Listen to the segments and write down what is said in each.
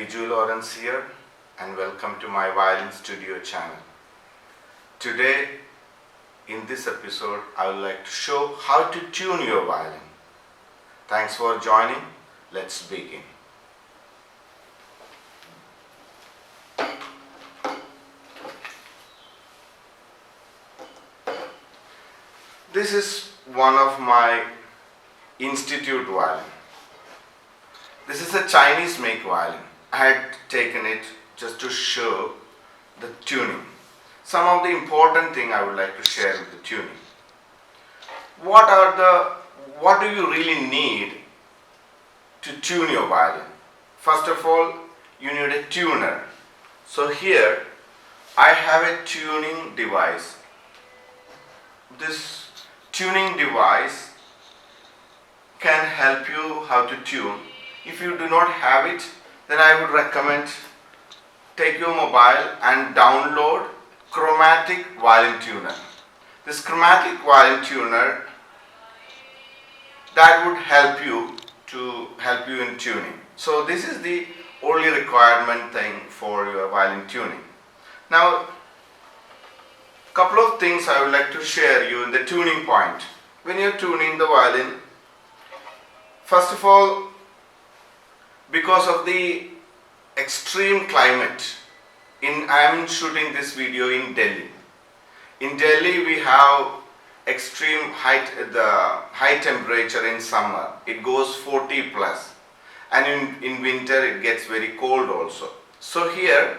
Violin here, and welcome to my Violin Studio channel. Today, in this episode, I would like to show how to tune your violin. Thanks for joining. Let's begin. This is one of my institute violin. This is a Chinese make violin. I had taken it just to show the tuning. Some of the important thing I would like to share with the tuning. What do you really need to tune your violin? First of all, you need a tuner. So here I have a tuning device. This tuning device can help you how to tune. If you do not have it, then I would recommend take your mobile and download chromatic violin tuner. This chromatic violin tuner that would help you in tuning. So this is the only requirement thing for your violin tuning. Now, couple of things I would like to share you in the tuning point. When you're tuning the violin, first of all, because of the extreme climate, I am shooting this video in Delhi. In Delhi we have extreme high temperature in summer. It goes 40 plus, and in winter it gets very cold also. So here,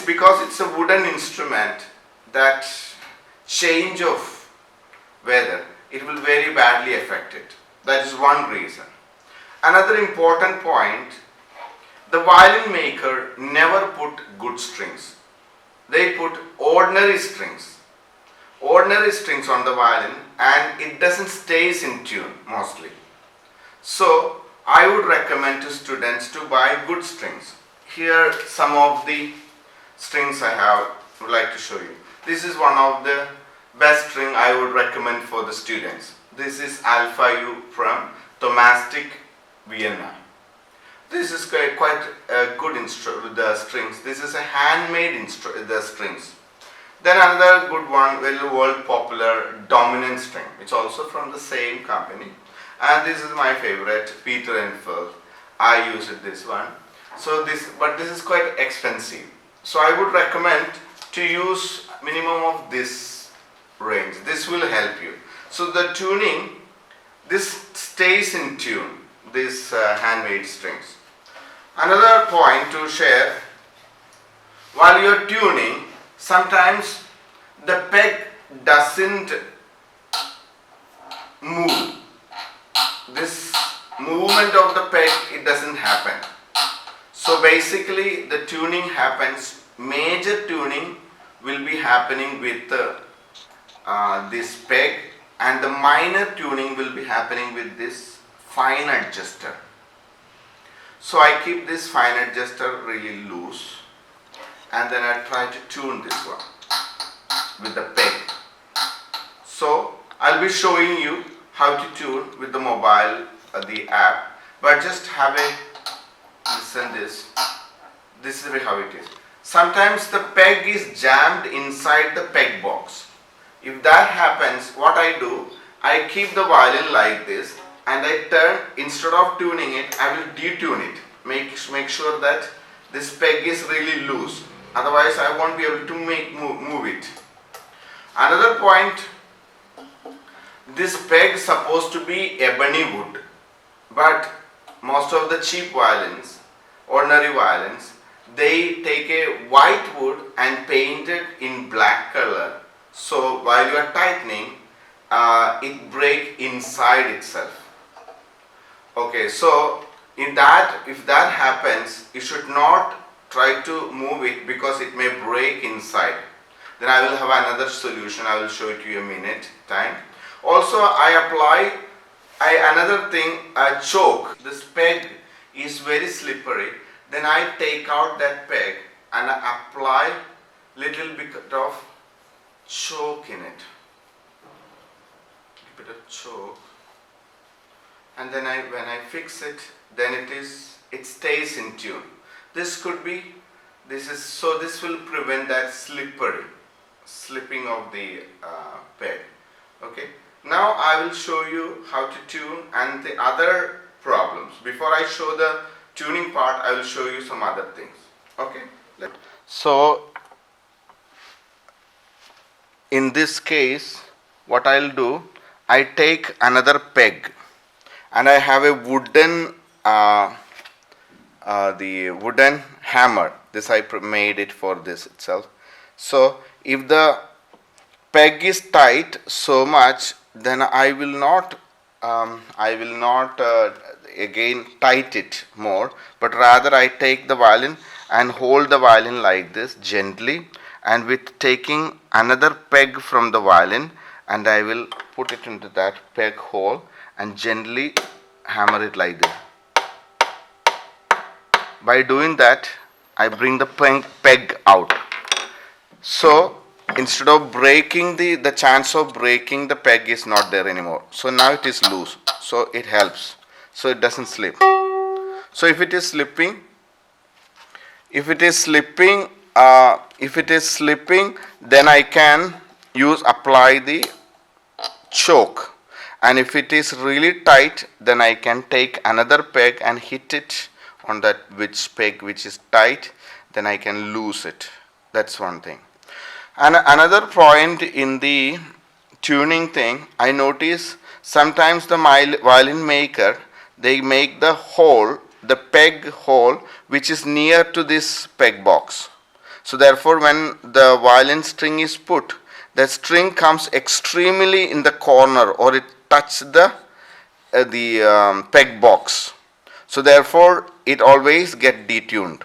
because it's a wooden instrument, that change of weather, it will very badly affect it. That is one reason. Another important point, the violin maker never put good strings. They put ordinary strings on the violin, and it doesn't stays in tune mostly. So I would recommend to students to buy good strings. Here some of the strings I would like to show you. This is one of the best string I would recommend for the students. This is Alpha U from Thomastic, Vienna. This is quite a good with the strings. This is a handmade the strings. Then another good one, very world popular dominant string. It's also from the same company. And this is my favorite, Peter and Phil. I use this one. But this is quite expensive. So I would recommend to use minimum of this range. This will help you. So the tuning, this stays in tune, these handmade strings. Another point to share, while you are tuning, sometimes the peg doesn't move. This movement of the peg, it doesn't happen. So basically the tuning happens, major tuning will be happening with this peg, and the minor tuning will be happening with this fine adjuster. So I keep this fine adjuster really loose, and then I try to tune this one with the peg. So I'll be showing you how to tune with the mobile, the app, but just have a listen this. This is how it is. Sometimes the peg is jammed inside the peg box. If that happens, what I do, I keep the violin like this, and I turn, instead of tuning it, I will detune it. Make sure that this peg is really loose. Otherwise, I won't be able to move it. Another point, this peg is supposed to be ebony wood, but most of the cheap violins, ordinary violins, they take a white wood and paint it in black color. So while you are tightening, it breaks inside itself. Okay, so if that happens, you should not try to move it because it may break inside. Then I will have another solution. I will show it to you in a minute time. Also, another thing, a choke. This peg is very slippery. Then I take out that peg and I apply little bit of choke in it. A bit of choke. And then when I fix it, then it is it stays in tune. This could be, this will prevent that slipping of the peg. Okay. Now I will show you how to tune and the other problems. Before I show the tuning part, I will show you some other things. Okay. So in this case, what I'll do, I take another peg and I have a wooden the wooden hammer. This I made it for this itself. So if the peg is tight so much, then I will not again tight it more, but rather I take the violin and hold the violin like this gently, and with taking another peg from the violin, and I will put it into that peg hole and gently hammer it like this. By doing that, I bring the peg out. So instead of breaking the chance of breaking the peg is not there anymore. So now it is loose. So it helps. So it doesn't slip. So if it is slipping, then I can apply the choke. And if it is really tight, then I can take another peg and hit it on that peg which is tight. Then I can loose it. That's one thing. And another point in the tuning thing, I notice sometimes the violin maker, they make the hole, the peg hole, which is near to this peg box. So therefore, when the violin string is put, the string comes extremely in the corner, or it touches the peg box. So therefore, it always get detuned.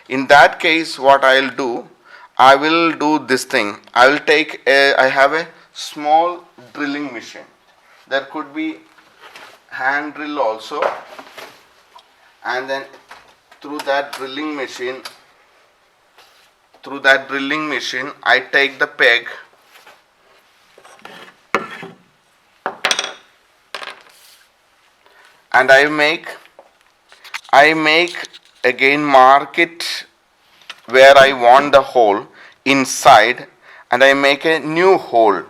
In that case, what I'll do, I will do this thing. I have a small drilling machine. There could be hand drill also, and then through that drilling machine, I take the peg and I make again mark it where I want the hole inside, and I make a new hole.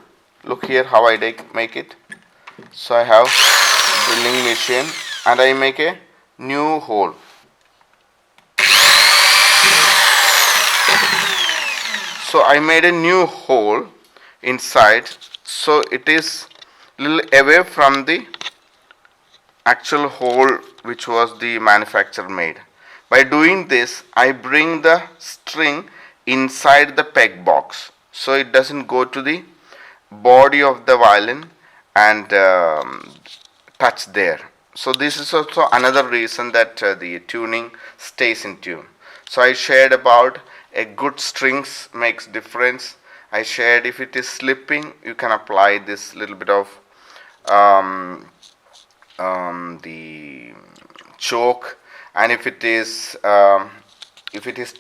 Look here how I make it. So I have drilling machine and I make a new hole. So I made a new hole inside, so it is little away from the actual hole which was the manufacturer made. By doing this, I bring the string inside the peg box, so it doesn't go to the body of the violin and touch there. So this is also another reason that the tuning stays in tune. So I shared about a good strings makes difference. I shared if it is slipping, you can apply this little bit of the choke, and if it is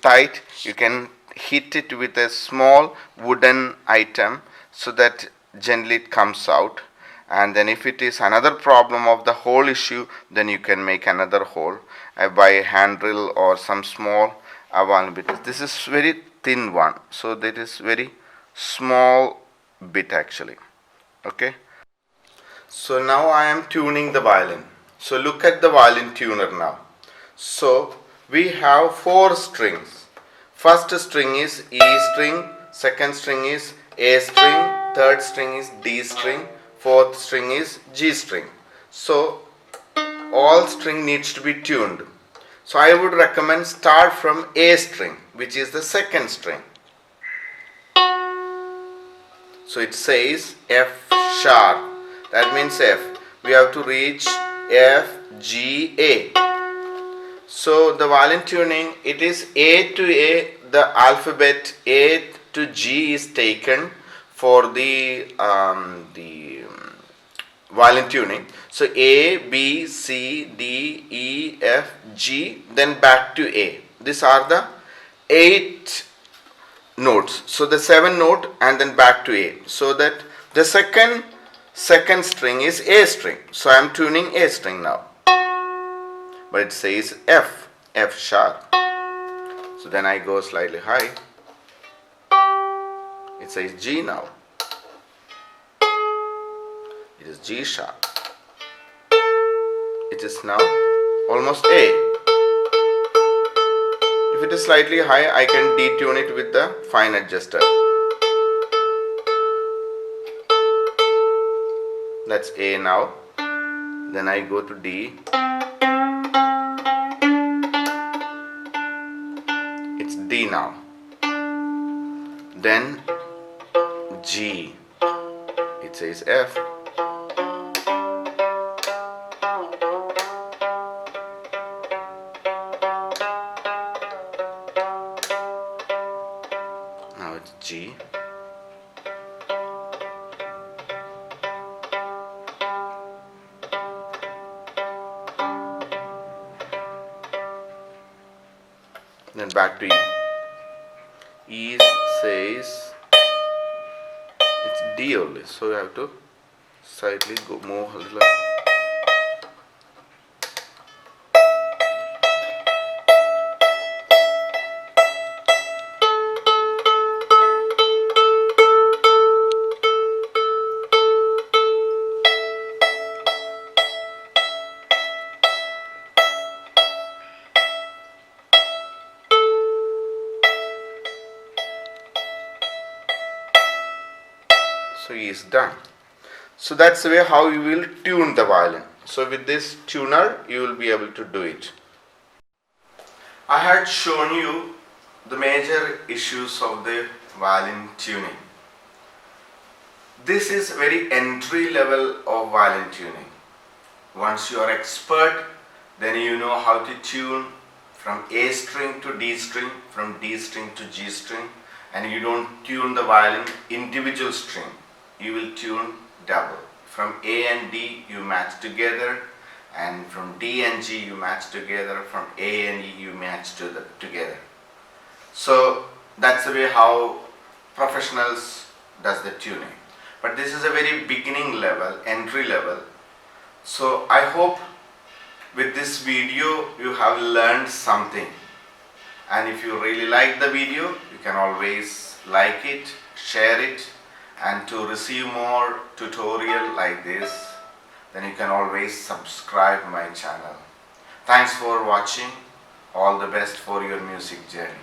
tight, you can hit it with a small wooden item so that gently it comes out. And then if it is another problem of the hole issue, then you can make another hole by hand drill or some small one bit. This is very thin one, so that is very small bit actually. Okay. So now I am tuning the violin. So look at the violin tuner now. So we have 4 strings. First string is E string, second string is A string, third string is D string, fourth string is G string. So all string needs to be tuned. So I would recommend start from A string, which is the second string. So it says F sharp. That means F. We have to reach F, G, A. So the violin tuning, it is A to A, the alphabet A to G is taken for the violin tuning. So A, B, C, D, E, F, G, then back to A. These are the 8 notes. So the 7 note and then back to A. So that the second string is A string. So I am tuning A string now. but it says F, F sharp. So then I go slightly high. It says G now. It is G sharp. It is now almost A. If it is slightly high, I can detune it with the fine adjuster. That's A now. Then I go to D. It's D now. Then G. It says F. Now it's G. Then back to E. E says it's D only, so you have to slightly go move a little. So E is done. So that's the way how you will tune the violin. So with this tuner you will be able to do it. I had shown you the major issues of the violin tuning. This is very entry level of violin tuning. Once you are expert, then you know how to tune from A string to D string, from D string to G string, and you don't tune the violin individual string. You will tune double. From A and D you match together, and from D and G you match together, from A and E you match together. So that's the way how professionals does the tuning. But this is a very beginning level, entry level. So I hope with this video you have learned something. And if you really like the video, you can always like it, share it, and to receive more tutorial like this, then you can always subscribe my channel. Thanks for watching. All the best for your music journey.